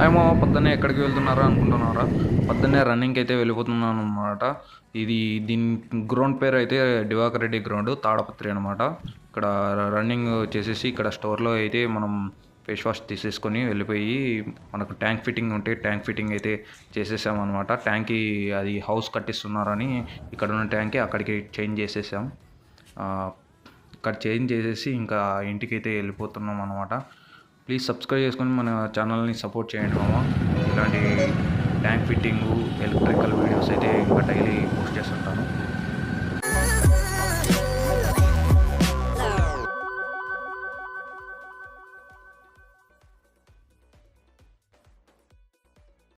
ఏమో పొద్దున్నే ఎక్కడికి వెళ్తున్నారా అనుకుంటున్నారా? పొద్దున్నే రన్నింగ్కి అయితే వెళ్ళిపోతున్నాను అనమాట. దీని గ్రౌండ్ పేరు అయితే దివాకర్ రెడ్డి గ్రౌండ్ తాడపత్రి అనమాట. ఇక్కడ రన్నింగ్ చేసేసి ఇక్కడ స్టోర్లో అయితే మనం ఫేస్ వాష్ తీసేసుకొని వెళ్ళిపోయి మనకు ట్యాంక్ ఫిట్టింగ్ ఉంటే ట్యాంక్ ఫిట్టింగ్ అయితే చేసేసామన్నమాట. ట్యాంక్కి అది హౌస్ కట్టిస్తున్నారని ఇక్కడ ఉన్న ట్యాంక్కి అక్కడికి చేంజ్ చేసేసాం. ఇక్కడ చేంజ్ చేసేసి ఇంకా ఇంటికి అయితే వెళ్ళిపోతున్నాం అనమాట. ప్లీజ్ సబ్స్క్రైబ్ చేసుకొని మన ఛానల్ని సపోర్ట్ చేయండి మామ. ఇలాంటి ట్యాంక్ ఫిట్టింగు ఎలక్ట్రికల్ వీడియోస్ అయితే ఇంకా డైలీ